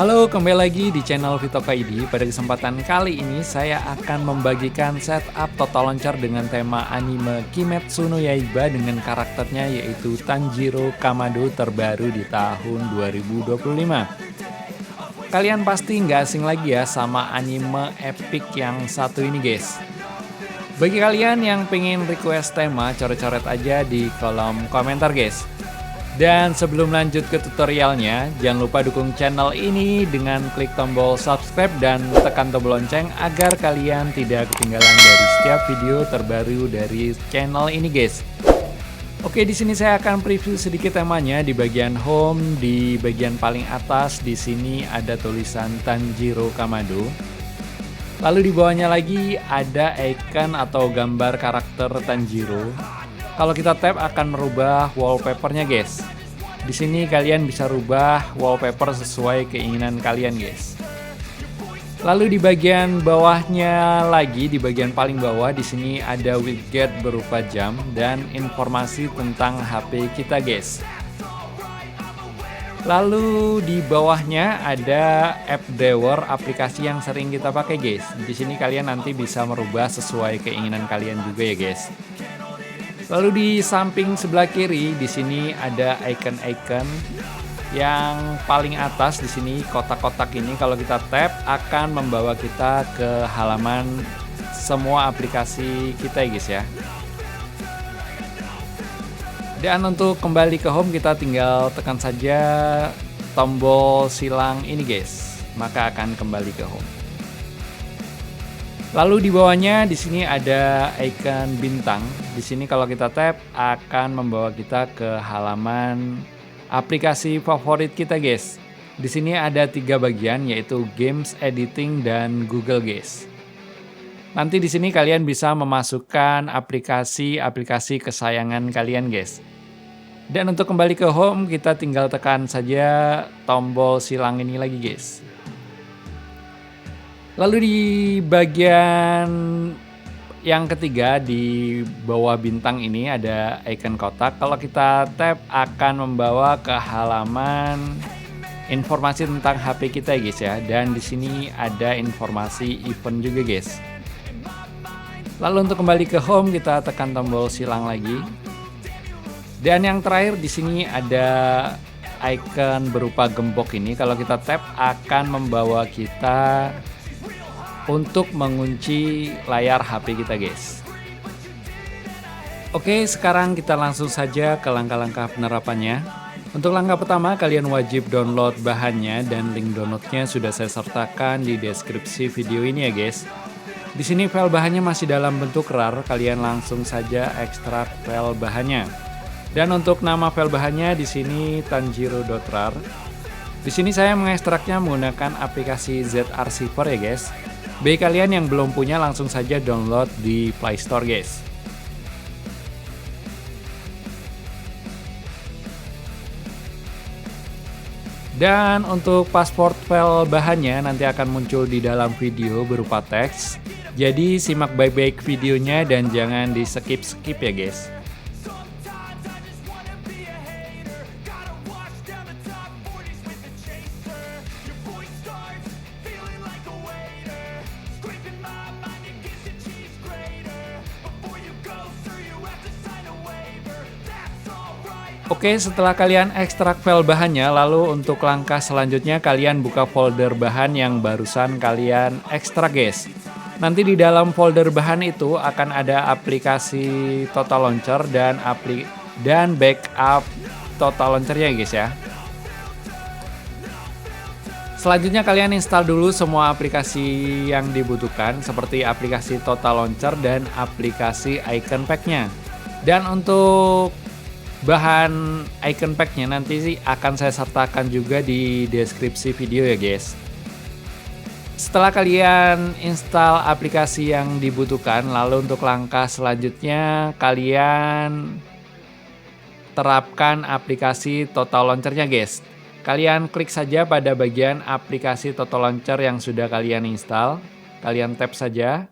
Halo, kembali lagi di channel Vitoka ID. Pada kesempatan kali ini saya akan membagikan setup Total Launcher dengan tema anime Kimetsu no Yaiba dengan karakternya yaitu Tanjiro Kamado terbaru di tahun 2025. Kalian pasti nggak asing lagi ya sama anime epic yang satu ini guys. Bagi kalian yang pengen request tema, coret-coret aja di kolom komentar guys. Dan sebelum lanjut ke tutorialnya, jangan lupa dukung channel ini dengan klik tombol subscribe dan tekan tombol lonceng agar kalian tidak ketinggalan dari setiap video terbaru dari channel ini guys. Oke, di sini saya akan preview sedikit temanya di bagian home. Di bagian paling atas di sini ada tulisan Tanjiro Kamado. Lalu di bawahnya lagi ada icon atau gambar karakter Tanjiro. Kalau kita tap akan merubah wallpapernya guys. Di sini kalian bisa rubah wallpaper sesuai keinginan kalian guys. Lalu di bagian bawahnya lagi, di bagian paling bawah di sini ada widget berupa jam dan informasi tentang HP kita guys. Lalu di bawahnya ada app drawer aplikasi yang sering kita pakai guys. Di sini kalian nanti bisa merubah sesuai keinginan kalian juga ya guys. Lalu di samping sebelah kiri di sini ada icon-icon yang paling atas di sini kotak-kotak ini kalau kita tap akan membawa kita ke halaman semua aplikasi kita ya guys ya. Dan untuk kembali ke home kita tinggal tekan saja tombol silang ini guys, maka akan kembali ke home. Lalu di bawahnya di sini ada icon bintang. Di sini kalau kita tap akan membawa kita ke halaman aplikasi favorit kita, guys. Di sini ada 3 bagian yaitu games, editing, dan Google, guys. Nanti di sini kalian bisa memasukkan aplikasi-aplikasi kesayangan kalian, guys. Dan untuk kembali ke home kita tinggal tekan saja tombol silang ini lagi, guys. Lalu di bagian yang ketiga di bawah bintang ini ada icon kotak. Kalau kita tap akan membawa ke halaman informasi tentang HP kita guys ya. Dan di sini ada informasi event juga guys. Lalu untuk kembali ke home kita tekan tombol silang lagi. Dan yang terakhir di sini ada icon berupa gembok ini. Kalau kita tap akan membawa kita untuk mengunci layar HP kita guys. Oke, sekarang kita langsung saja ke langkah-langkah penerapannya. Untuk langkah pertama kalian wajib download bahannya dan link downloadnya sudah saya sertakan di deskripsi video ini ya guys. Di sini file bahannya masih dalam bentuk RAR, kalian langsung saja ekstrak file bahannya. Dan untuk nama file bahannya di sini tanjiro.rar. Di sini saya mengekstraknya menggunakan aplikasi ZArchiver ya guys. Bagi kalian yang belum punya langsung saja download di Play Store guys. Dan untuk password file bahannya nanti akan muncul di dalam video berupa teks. Jadi simak baik-baik videonya dan jangan di skip-skip ya guys. Oke, setelah kalian ekstrak file bahannya, lalu untuk langkah selanjutnya kalian buka folder bahan yang barusan kalian ekstrak guys. Nanti di dalam folder bahan itu akan ada aplikasi Total Launcher dan backup Total Launcher-nya guys ya. Selanjutnya kalian install dulu semua aplikasi yang dibutuhkan seperti aplikasi Total Launcher dan aplikasi Icon Pack-nya. Dan untuk bahan icon pack-nya nanti sih akan saya sertakan juga di deskripsi video ya guys. Setelah kalian install aplikasi yang dibutuhkan, lalu untuk langkah selanjutnya kalian terapkan aplikasi Total Launcher-nya guys. Kalian klik saja pada bagian aplikasi Total Launcher yang sudah kalian install. Kalian tap saja.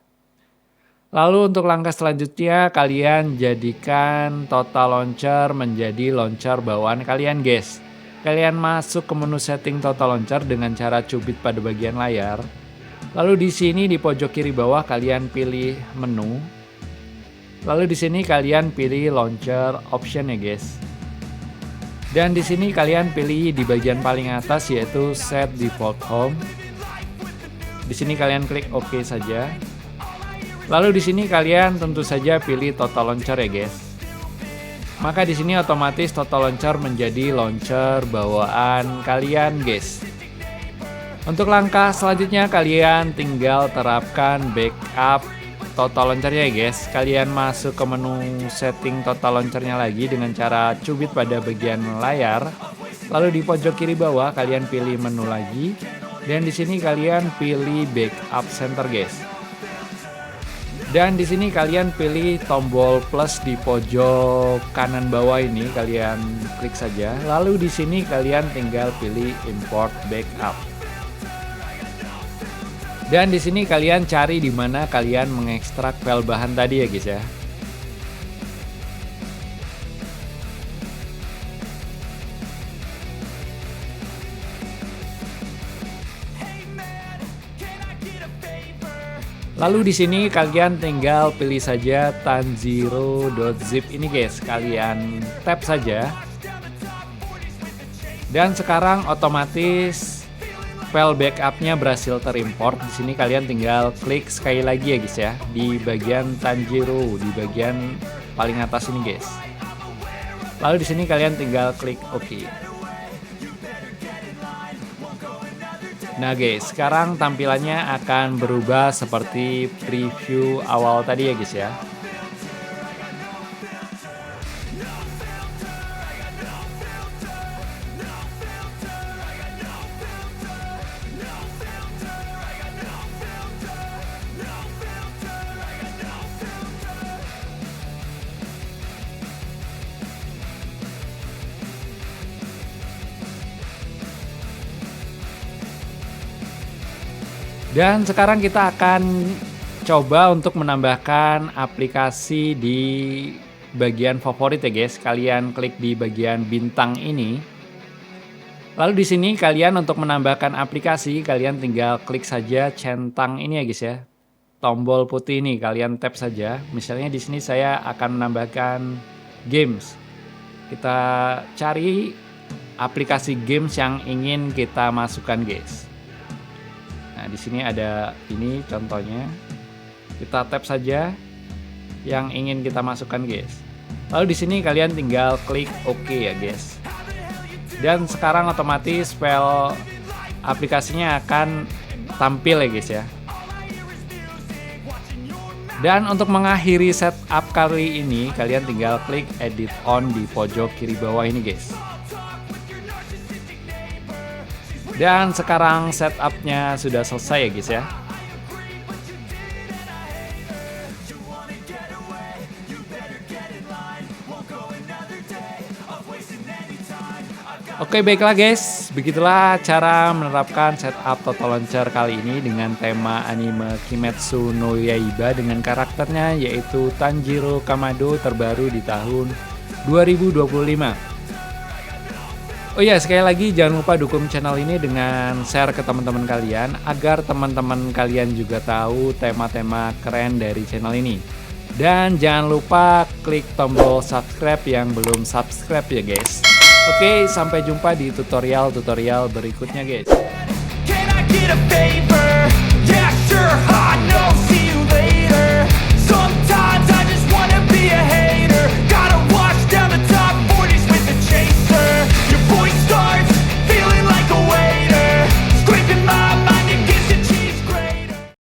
Lalu untuk langkah selanjutnya kalian jadikan Total Launcher menjadi launcher bawaan kalian guys. kalian masuk ke menu setting total launcher dengan cara cubit pada bagian layar. Lalu di sini di pojok kiri bawah kalian pilih menu. Lalu di sini kalian pilih launcher option ya guys. Dan di sini kalian pilih di bagian paling atas yaitu set default home. Di sini kalian klik OK saja. Lalu di sini kalian tentu saja pilih total launcher ya guys. Maka di sini otomatis total launcher menjadi launcher bawaan kalian guys. Untuk langkah selanjutnya kalian tinggal terapkan backup total launchernya ya guys. Kalian masuk ke menu setting total launchernya lagi dengan cara cubit pada bagian layar. Lalu di pojok kiri bawah kalian pilih menu lagi. Dan di sini kalian pilih backup center guys. Dan di sini kalian pilih tombol plus di pojok kanan bawah ini, kalian klik saja. Lalu di sini kalian tinggal pilih import backup. Dan di sini kalian cari di mana kalian mengekstrak file bahan tadi ya guys ya. Lalu di sini kalian tinggal pilih saja tanjiro.zip ini guys, kalian tap saja. Dan sekarang otomatis file backupnya berhasil terimport. Di sini kalian tinggal klik sekali lagi ya guys ya, di bagian Tanjiro, di bagian paling atas ini guys. Lalu di sini kalian tinggal klik OK. Nah guys, sekarang tampilannya akan berubah seperti preview awal tadi ya guys ya. Dan sekarang kita akan coba untuk menambahkan aplikasi di bagian favorit ya guys. Kalian klik di bagian bintang ini. Lalu di sini kalian untuk menambahkan aplikasi, kalian tinggal klik saja centang ini ya guys ya. Tombol putih ini kalian tap saja. Misalnya di sini saya akan menambahkan games. Kita cari aplikasi games yang ingin kita masukkan guys. Nah, di sini ada ini contohnya. Kita tap saja yang ingin kita masukkan, guys. Lalu di sini kalian tinggal klik OK ya, guys. Dan sekarang otomatis file aplikasinya akan tampil ya, guys ya. Dan untuk mengakhiri setup kali ini, kalian tinggal klik edit on di pojok kiri bawah ini, guys. Dan sekarang setupnya sudah selesai ya guys ya. Oke baiklah guys, begitulah cara menerapkan setup total launcher kali ini dengan tema anime Kimetsu no Yaiba dengan karakternya yaitu Tanjiro Kamado terbaru di tahun 2025. Oh iya, sekali lagi jangan lupa dukung channel ini dengan share ke teman-teman kalian agar teman-teman kalian juga tahu tema-tema keren dari channel ini. Dan jangan lupa klik tombol subscribe yang belum subscribe ya guys. Oke, sampai jumpa di tutorial-tutorial berikutnya guys.